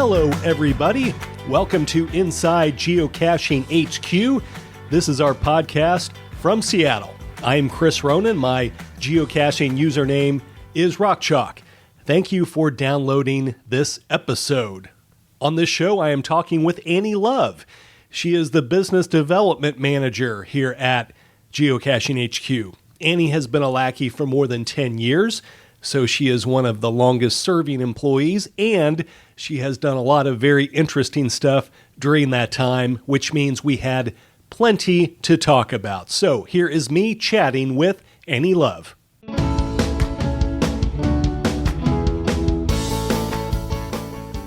Hello, everybody. Welcome to Inside Geocaching HQ. This is our podcast from Seattle. I'm Chris Ronan. My geocaching username is RockChalk. Thank you for downloading this episode. On this show, I am talking with Annie Love. She is the Business Development Manager here at Geocaching HQ. Annie has been a lackey for more than 10 years, so she is one of the longest serving employees, and she has done a lot of very interesting stuff during that time, which means we had plenty to talk about. So here is me chatting with Annie Love.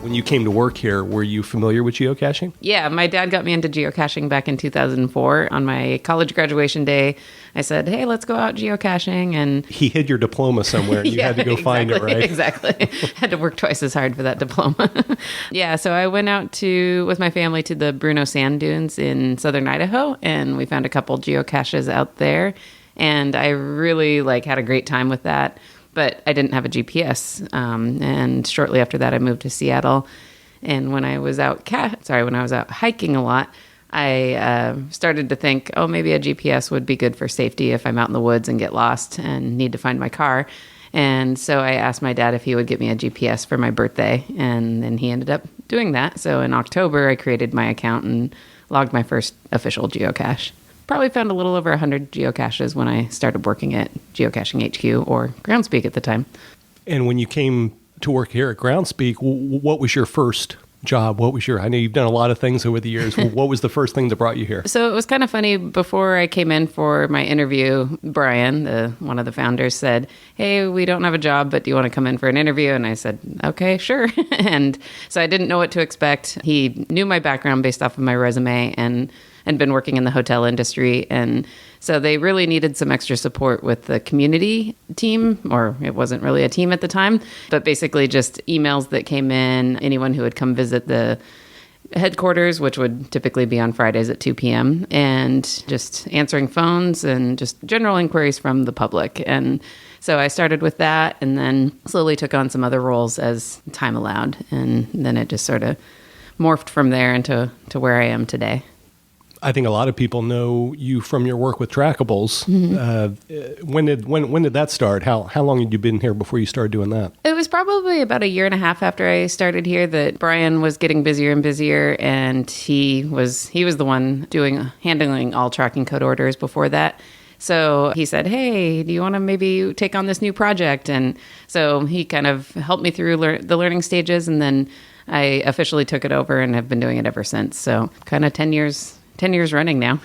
When you came to work here, were you familiar with geocaching? Yeah, my dad got me into geocaching back in 2004. On my college graduation day, I said, hey, let's go out geocaching. And he hid your diploma somewhere and you had to go find it, right? Exactly. Had to work twice as hard for that diploma. Yeah, so I went out with my family to the Bruno Sand Dunes in southern Idaho, and we found a couple geocaches out there. And I really had a great time with that. But I didn't have a GPS, and shortly after that, I moved to Seattle. And when I was out hiking a lot, I started to think, maybe a GPS would be good for safety if I'm out in the woods and get lost and need to find my car. And so I asked my dad if he would get me a GPS for my birthday, and then he ended up doing that. So in October, I created my account and logged my first official geocache. Probably found a little over 100 geocaches when I started working at Geocaching HQ, or Groundspeak at the time. And when you came to work here at Groundspeak, what was your first job? I know you've done a lot of things over the years. What was the first thing that brought you here? So it was kind of funny. Before I came in for my interview, Brian, one of the founders, said, hey, we don't have a job, but do you want to come in for an interview? And I said, okay, sure. And so I didn't know what to expect. He knew my background based off of my resume and been working in the hotel industry. And so they really needed some extra support with the community team, or it wasn't really a team at the time, but basically just emails that came in, anyone who would come visit the headquarters, which would typically be on Fridays at 2 p.m., and just answering phones and just general inquiries from the public. And so I started with that and then slowly took on some other roles as time allowed. And then it just sort of morphed from there into where I am today. I think a lot of people know you from your work with Trackables. Mm-hmm. When did that start? How long had you been here before you started doing that? It was probably about a year and a half after I started here that Brian was getting busier and busier, and he was the one handling all tracking code orders before that. So he said, hey, do you want to maybe take on this new project? And so he kind of helped me through the learning stages, and then I officially took it over and have been doing it ever since. So kind of 10 years running now.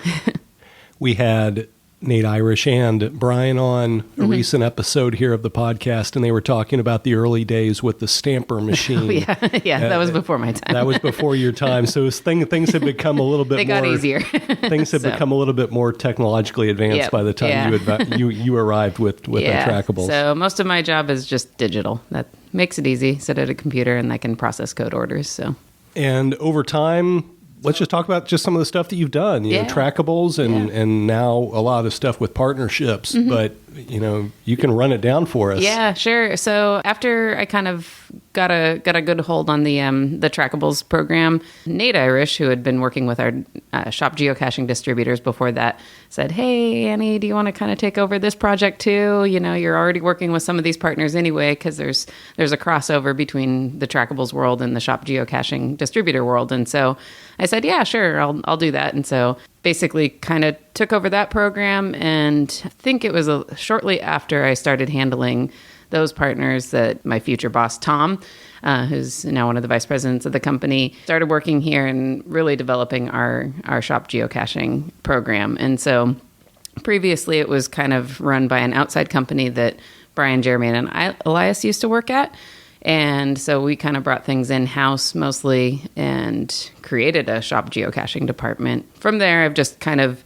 We had Nate Irish and Brian on a recent episode here of the podcast, and they were talking about the early days with the stamper machine. That was before my time. That was before your time. So things had become a little bit they got easier. Things had become a little bit more technologically advanced by the time you arrived with Trackables. So most of my job is just digital. That makes it easy. Sit at a computer and I can process code orders. So, and over time, let's just talk about just some of the stuff that you've done, you know, Trackables and now a lot of stuff with partnerships, but you can run it down for us. Yeah, sure. So after I kind of got a good hold on the Trackables program, Nate Irish, who had been working with our shop geocaching distributors before that, said, hey, Annie, do you want to kind of take over this project too? You know, you're already working with some of these partners anyway, because there's a crossover between the Trackables world and the shop geocaching distributor world. And so I said, yeah, sure, I'll do that. And so basically kind of took over that program, and I think it was shortly after I started handling those partners that my future boss, Tom, who's now one of the vice presidents of the company, started working here and really developing our shop geocaching program. And so previously it was kind of run by an outside company that Brian, Jeremy, and Elias used to work at. And so we kind of brought things in-house mostly and created a shop geocaching department. From there, I've just kind of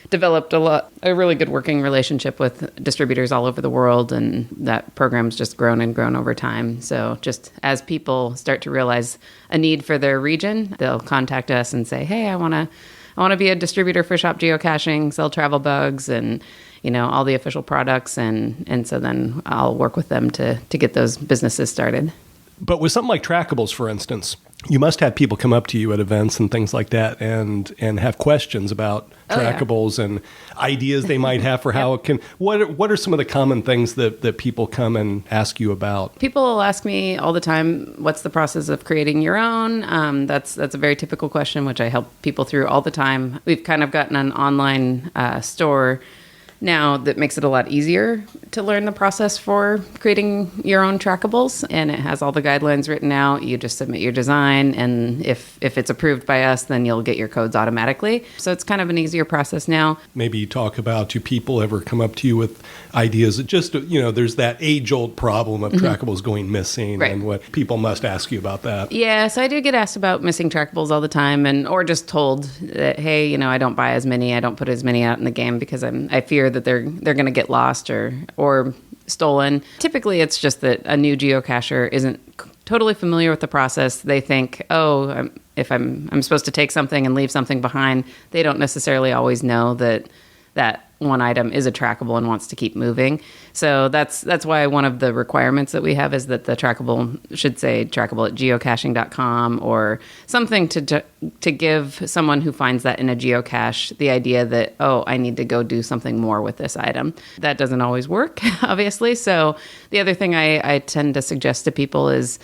developed a really good working relationship with distributors all over the world, and that program's just grown and grown over time. So just as people start to realize a need for their region, they'll contact us and say, hey, I want to be a distributor for shop geocaching, sell travel bugs and all the official products, and so then I'll work with them to get those businesses started. But with something like Trackables, for instance, you must have people come up to you at events and things like that and have questions about Trackables and ideas they might have for how it can. What are some of the common things that people come and ask you about? People will ask me all the time, what's the process of creating your own? That's a very typical question, which I help people through all the time. We've kind of gotten an online store now that makes it a lot easier to learn the process for creating your own Trackables, and it has all the guidelines written out. You just submit your design, and if it's approved by us, then you'll get your codes automatically. So it's kind of an easier process now. Maybe you talk about, do people ever come up to you with ideas that just, there's that age-old problem of Trackables going missing, right, and what people must ask you about that. Yeah, so I do get asked about missing Trackables all the time, or just told that, hey, I don't buy as many, I don't put as many out in the game because I fear that they're going to get lost or stolen. Typically, it's just that a new geocacher isn't totally familiar with the process. They think, if I'm supposed to take something and leave something behind, they don't necessarily always know that one item is a trackable and wants to keep moving. So that's why one of the requirements that we have is that the trackable should say trackable at geocaching.com or something to give someone who finds that in a geocache the idea that, I need to go do something more with this item. That doesn't always work, obviously. So the other thing I tend to suggest to people is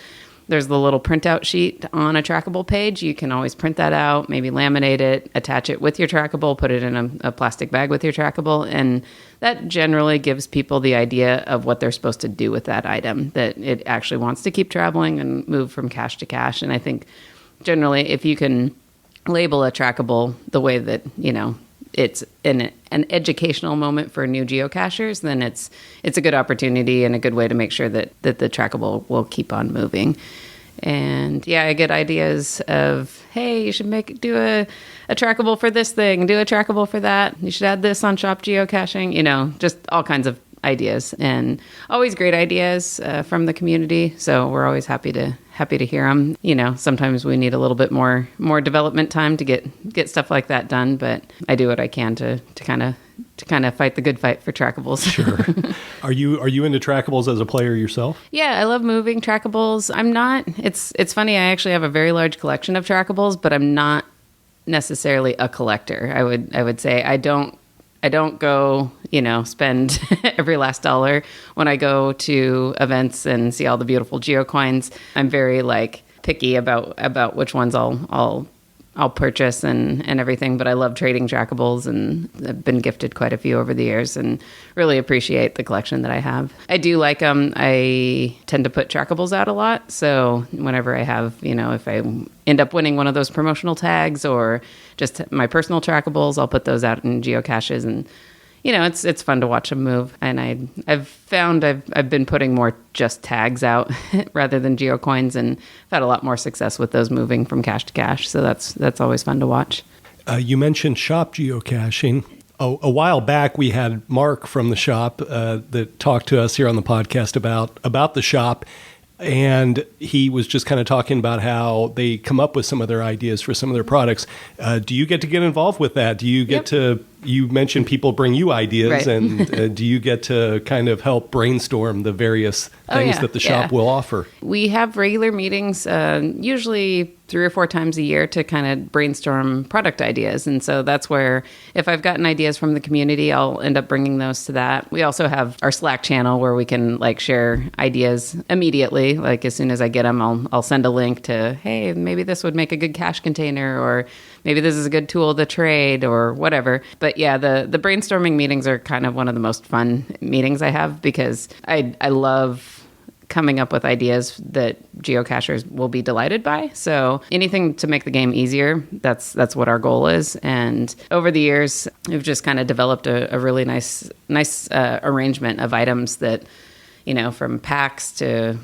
there's the little printout sheet on a trackable page. You can always print that out, maybe laminate it, attach it with your trackable, put it in a plastic bag with your trackable, and that generally gives people the idea of what they're supposed to do with that item, that it actually wants to keep traveling and move from cache to cache. And I think generally if you can label a trackable the way that, it's an educational moment for new geocachers, then it's a good opportunity and a good way to make sure that the trackable will keep on moving. And I get ideas of, hey, you should do a trackable for this thing, do a trackable for that. You should add this on Shop Geocaching, just all kinds of ideas, and always great ideas from the community. So we're always happy to hear them. Sometimes we need a little bit more development time to get stuff like that done, but I do what I can to kind of fight the good fight for Trackables. Sure. Are you into Trackables as a player yourself? Yeah, I love moving Trackables. I'm not. It's funny. I actually have a very large collection of Trackables, but I'm not necessarily a collector. I would say I don't go, spend every last dollar when I go to events and see all the beautiful geocoins. I'm very picky about which ones I'll purchase and everything, but I love trading Trackables, and I've been gifted quite a few over the years and really appreciate the collection that I have. I do like them. I tend to put Trackables out a lot, so whenever I have, if I end up winning one of those promotional tags or just my personal Trackables, I'll put those out in geocaches, and it's fun to watch them move. And I've found I've been putting more just tags out rather than geocoins, and I've had a lot more success with those moving from cache to cache. So that's always fun to watch. You mentioned Shop Geocaching. A while back, we had Mark from the shop that talked to us here on the podcast about the shop. And he was just kind of talking about how they come up with some of their ideas for some of their products. Do you get involved with that? Do you get to, you mentioned people bring you ideas, right. And do you get to kind of help brainstorm the various things that the shop will offer? We have regular meetings, usually 3 or 4 times a year, to kind of brainstorm product ideas. And so that's where, if I've gotten ideas from the community, I'll end up bringing those to that. We also have our Slack channel where we can share ideas immediately. As soon as I get them, I'll send a link to, hey, maybe this would make a good cache container, or maybe this is a good tool to trade, or whatever. But the brainstorming meetings are kind of one of the most fun meetings I have, because I love coming up with ideas that geocachers will be delighted by. So anything to make the game easier, that's what our goal is. And over the years, we've just kind of developed a really nice arrangement of items that, from packs to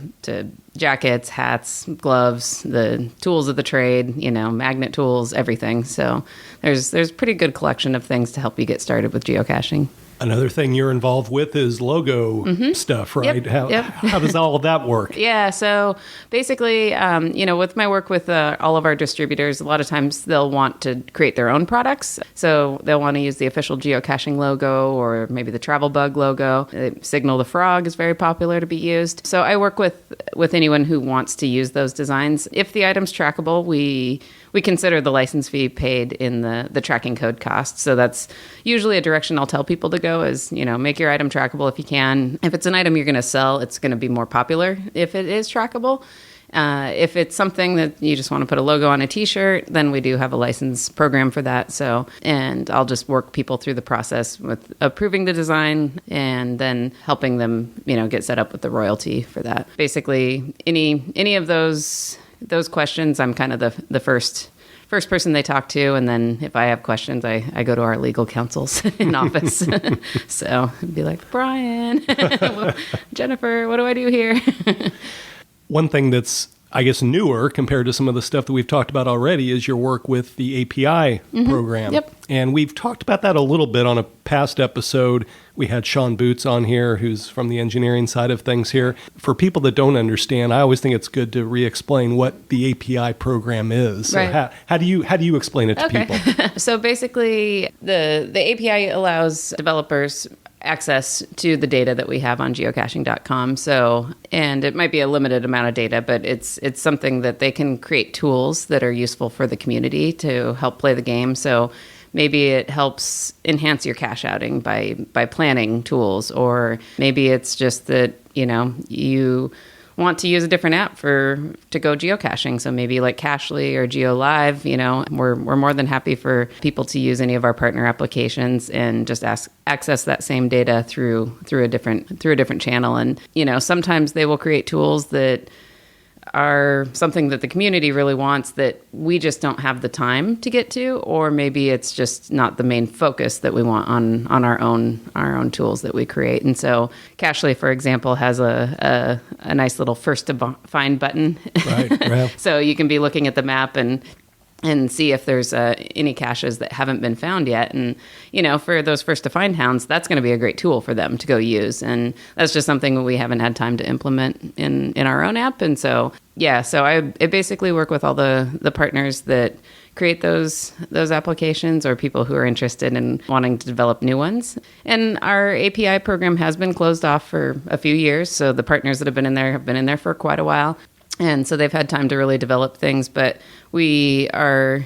jackets, hats, gloves, the tools of the trade, magnet tools, everything. So there's a pretty good collection of things to help you get started with geocaching. Another thing you're involved with is logo stuff, right? How does all of that work? Yeah, so basically, with my work with all of our distributors, a lot of times they'll want to create their own products. So they'll want to use the official geocaching logo or maybe the Travel Bug logo. Signal the Frog is very popular to be used. So I work with anyone who wants to use those designs. If the item's trackable, we consider the license fee paid in the tracking code cost. So that's usually a direction I'll tell people to go is, make your item trackable if you can. If it's an item you're going to sell, it's going to be more popular if it is trackable. If it's something that you just want to put a logo on a t-shirt, then we do have a license program for that. So, and I'll just work people through the process with approving the design and then helping them, get set up with the royalty for that. Basically, any of those questions, I'm kind of the first person they talk to, and then if I have questions, I go to our legal counsels in office. So I'd be like, Brian, Jennifer, what do I do here? One thing that's, I guess, newer compared to some of the stuff that we've talked about already is your work with the API program. Yep. And we've talked about that a little bit on a past episode. We had Sean Boots on here, who's from the engineering side of things here. For people that don't understand, I always think it's good to re-explain what the API program is. So right. How do you explain it to people? So basically, the API allows developers access to the data that we have on geocaching.com. So, and it might be a limited amount of data, but it's something that they can create tools that are useful for the community to help play the game. So maybe it helps enhance your cache outing by planning tools, or maybe it's just that, you want to use a different app to go geocaching. So maybe like Cachly or GeoLive, we're more than happy for people to use any of our partner applications and just access that same data through a different channel. And, sometimes they will create tools that are something that the community really wants that we just don't have the time to get to, or maybe it's just not the main focus that we want on our own tools that we create. And so Cachly, for example, has a nice little first to find button. Right. So you can be looking at the map and see if there's any caches that haven't been found yet. And, for those first to find hounds, that's going to be a great tool for them to go use. And that's just something we haven't had time to implement in our own app. And so, I basically work with all the partners that create those applications or people who are interested in wanting to develop new ones. And our API program has been closed off for a few years. So the partners that have been in there for quite a while. And so they've had time to really develop things, but we are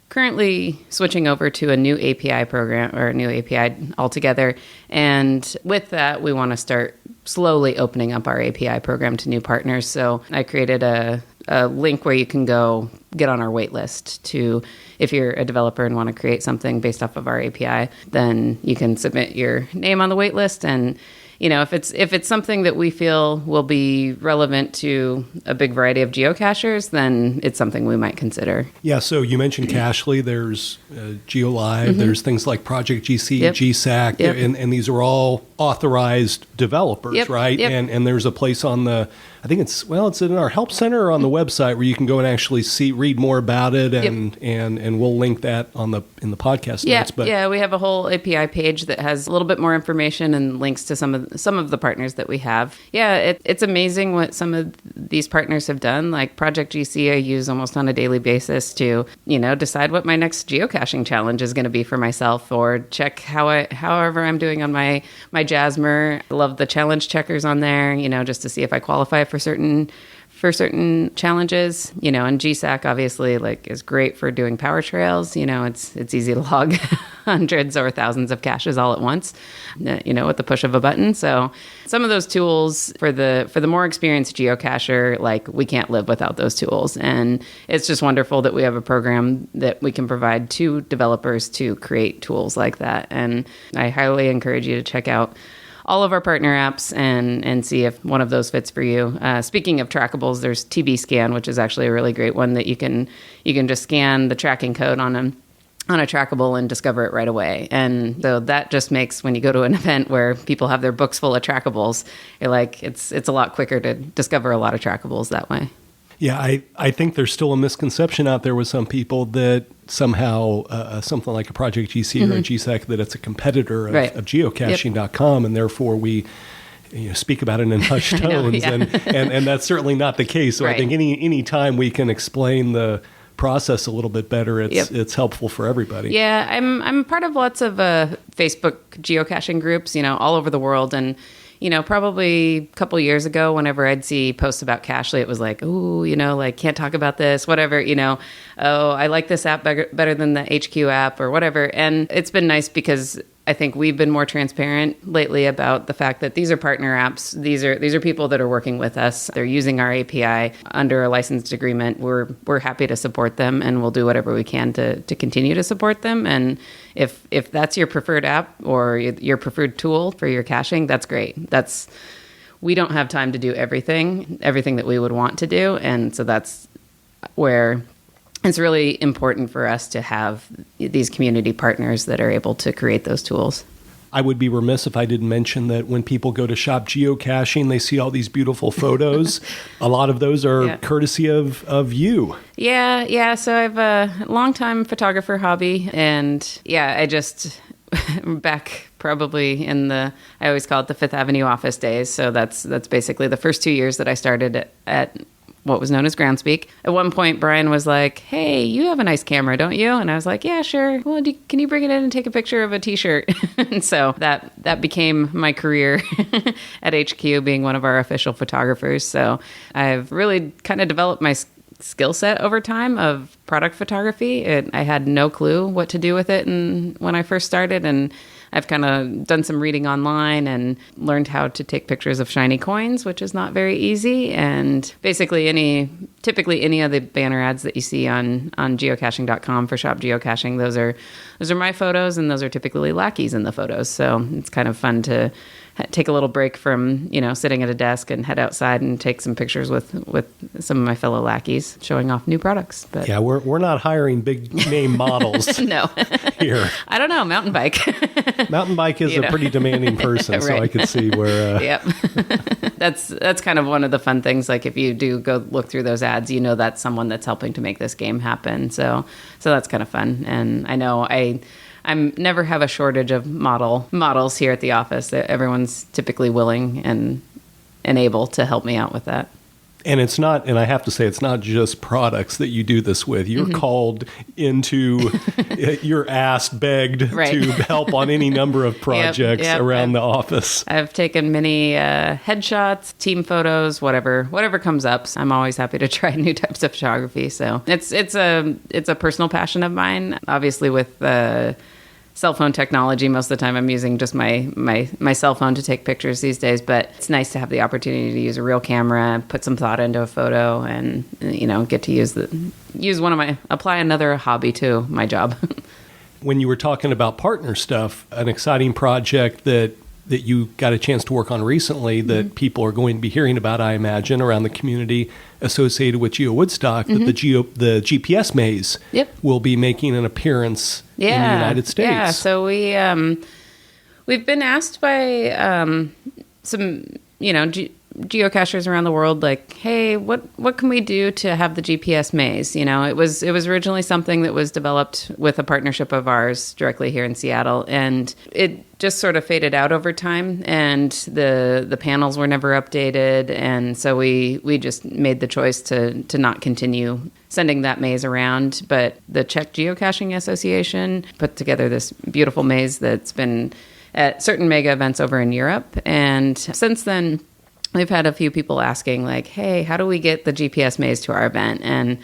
currently switching over to a new API program or a new API altogether. And with that, we want to start slowly opening up our API program to new partners. So I created a link where you can go get on our wait list to, if you're a developer and want to create something based off of our API, then you can submit your name on the wait list. And if it's something that we feel will be relevant to a big variety of geocachers, then it's something we might consider. Yeah, so you mentioned Cachly, there's GeoLive, there's things like Project GC, GSAC, and these are all authorized developers, right? Yep. And there's a place on I think it's in our help center or on the website where you can go and actually read more about it, and we'll link that in the podcast notes. But we have a whole API page that has a little bit more information and links to some of the partners that we have. Yeah, it's amazing what some of these partners have done. Like Project GC, I use almost on a daily basis to decide what my next geocaching challenge is going to be for myself, or check however I'm doing on my Jasmer. I love the challenge checkers on there, just to see if I qualify for certain challenges, and GSAC obviously is great for doing power trails. It's easy to log hundreds or thousands of caches all at once, with the push of a button. So some of those tools for the more experienced geocacher, we can't live without those tools. And it's just wonderful that we have a program that we can provide to developers to create tools like that. And I highly encourage you to check out all of our partner apps and see if one of those fits for you. Speaking of trackables, there's TB Scan, which is actually a really great one that you can just scan the tracking code on a trackable and discover it right away. And so that just makes, when you go to an event where people have their books full of trackables, you're like, it's a lot quicker to discover a lot of trackables that way. Yeah, I think there's still a misconception out there with some people that somehow something like a Project GC or a GSEC, that it's a competitor of geocaching.com, and therefore we speak about it in hushed tones, and that's certainly not the case. So I think any time we can explain the process a little bit better, it's helpful for everybody. Yeah, I'm part of lots of Facebook geocaching groups, all over the world, and probably a couple years ago, whenever I'd see posts about Cachly, it was like, ooh, can't talk about this, whatever, oh, I like this app better than the HQ app or whatever. And it's been nice because I think we've been more transparent lately about the fact that these are partner apps. These are people that are working with us. They're using our API under a licensed agreement. We're happy to support them, and we'll do whatever we can to continue to support them. And if that's your preferred app or your preferred tool for your caching, that's great. We don't have time to do everything that we would want to do, and so that's where it's really important for us to have these community partners that are able to create those tools. I would be remiss if I didn't mention that when people go to Shop Geocaching, they see all these beautiful photos. A lot of those are courtesy of you. Yeah. So I have a long-time photographer hobby, and I just back probably I always call it the Fifth Avenue office days. So that's basically the first 2 years that I started at what was known as Groundspeak. At one point, Brian was like, hey, you have a nice camera, don't you? And I was like, yeah, sure. Well, can you bring it in and take a picture of a t-shirt? And so that became my career at HQ, being one of our official photographers. So I've really kind of developed my skill set over time of product photography. I had no clue what to do with it when I first started, and I've kind of done some reading online and learned how to take pictures of shiny coins, which is not very easy. And basically typically any of the banner ads that you see on geocaching.com for Shop Geocaching, those are my photos, and those are typically lackeys in the photos. So it's kind of fun to take a little break from, sitting at a desk and head outside and take some pictures with some of my fellow lackeys showing off new products. But yeah, we're not hiring big name models. No. Here. I don't know, mountain bike. Mountain bike is a pretty demanding person, so I could see where Yep. That's kind of one of the fun things. Like if you do go look through those ads, that's someone that's helping to make this game happen. So that's kind of fun. And I know I'm never have a shortage of models here at the office. Everyone's typically willing and able to help me out with that. And I have to say, it's not just products that you do this with. You're called into, you're asked, begged to help on any number of projects around the office. I've taken many headshots, team photos, whatever comes up. So I'm always happy to try new types of photography. So it's a personal passion of mine. Obviously, with cell phone technology, most of the time I'm using just my cell phone to take pictures these days, but it's nice to have the opportunity to use a real camera, put some thought into a photo, and get to apply another hobby to my job. When you were talking about partner stuff, an exciting project that you got a chance to work on recently that people are going to be hearing about, I imagine, around the community associated with Geo Woodstock, that the GPS maze will be making an appearance in the United States. Yeah, so we've been asked by some, geocachers around the world, like, hey, what can we do to have the GPS maze? It was originally something that was developed with a partnership of ours directly here in Seattle, and it just sort of faded out over time, and the panels were never updated, and so we just made the choice to not continue sending that maze around. But the Czech Geocaching Association put together this beautiful maze that's been at certain mega events over in Europe, and since then we've had a few people asking, like, hey, how do we get the GPS maze to our event? And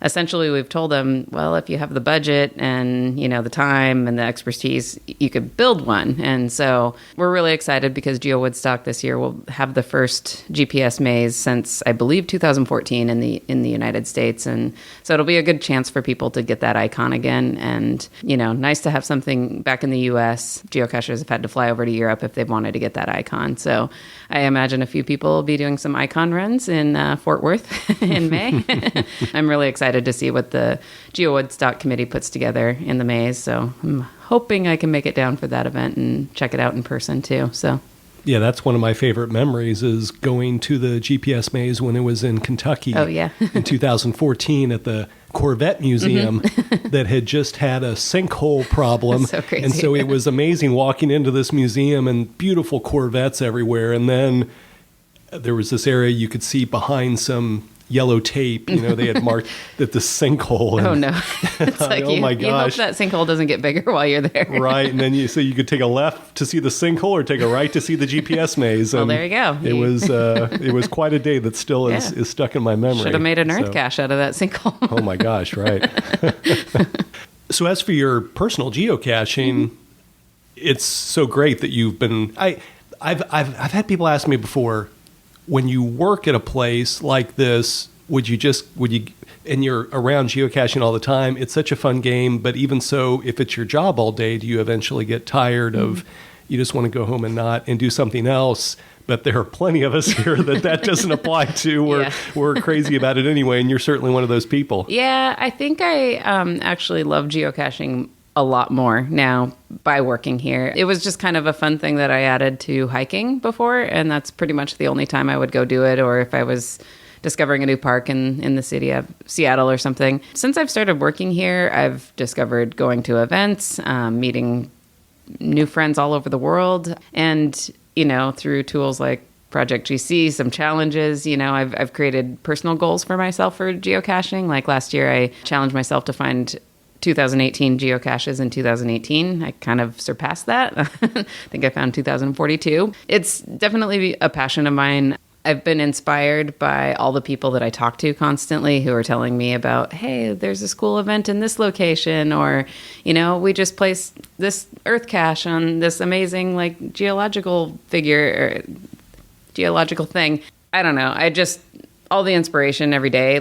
essentially we've told them, well, if you have the budget and, the time and the expertise, you could build one. And so we're really excited because Geo Woodstock this year will have the first GPS maze since, I believe, 2014 in the United States. And so it'll be a good chance for people to get that icon again. And, nice to have something back in the U.S. Geocachers have had to fly over to Europe if they've wanted to get that icon. So I imagine a few people will be doing some icon runs in Fort Worth in May. I'm really excited to see what the Geo Woodstock committee puts together in the maze. So I'm hoping I can make it down for that event and check it out in person too. So Yeah, that's one of my favorite memories is going to the GPS maze when it was in Kentucky. Oh, yeah. in 2014 at the Corvette Museum that had just had a sinkhole problem. So crazy. And so it was amazing walking into this museum and beautiful Corvettes everywhere. And then there was this area you could see behind some yellow tape. You know, they had marked that the sinkhole. And, Oh, no. It's like oh, my gosh. You hope that sinkhole doesn't get bigger while you're there. Right. And then you could take a left to see the sinkhole or take a right to see the GPS maze. Well, And there you go. it was quite a day that still is stuck in my memory. Should have made an earth cache out of that sinkhole. Oh my gosh, right. So as for your personal geocaching, it's so great that you've been I've had people ask me before, when you work at a place like this, would you and you're around geocaching all the time, it's such a fun game, but even so, if it's your job all day, do you eventually get tired of you just want to go home and do something else? But there are plenty of us here that doesn't apply to. We're crazy about it anyway, and you're certainly one of those people. Yeah, I think I actually love geocaching a lot more now by working here. It was just kind of a fun thing that I added to hiking before, and that's pretty much the only time I would go do it, or if I was discovering a new park in the city of Seattle or something. Since I've started working here, I've discovered going to events, meeting new friends all over the world, and through tools like Project GC, some challenges, I've created personal goals for myself for geocaching. Like last year, I challenged myself to find 2018 geocaches in 2018. I kind of surpassed that. I think I found 2042. It's definitely a passion of mine. I've been inspired by all the people that I talk to constantly who are telling me about, hey, there's a school event in this location, or, we just placed this earth cache on this amazing geological figure or geological thing. I don't know. All the inspiration every day.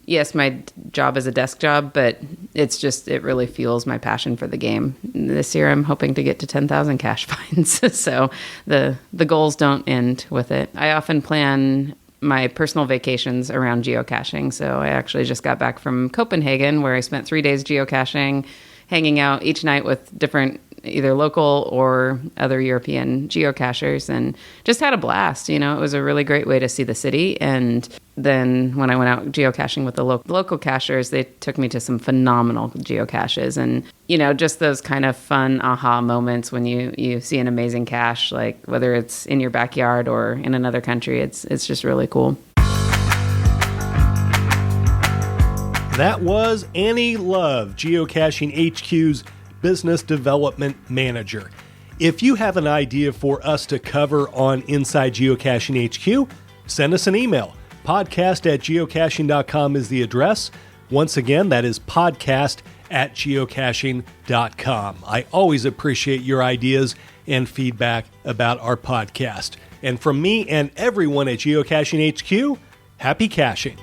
Yes, my job is a desk job, but it really fuels my passion for the game. This year, I'm hoping to get to 10,000 cache finds. So the goals don't end with it. I often plan my personal vacations around geocaching. So I actually just got back from Copenhagen, where I spent 3 days geocaching, hanging out each night with different either local or other European geocachers, and just had a blast. It was a really great way to see the city. And then when I went out geocaching with the local cachers, they took me to some phenomenal geocaches. And, just those kind of fun aha moments when you see an amazing cache, like whether it's in your backyard or in another country, it's just really cool. That was Annie Love, Geocaching HQ's Business Development Manager. If you have an idea for us to cover on Inside Geocaching HQ, send us an email. podcast@geocaching.com is the address. Once again, that is podcast@geocaching.com. I always appreciate your ideas and feedback about our podcast. And from me and everyone at Geocaching HQ, happy caching.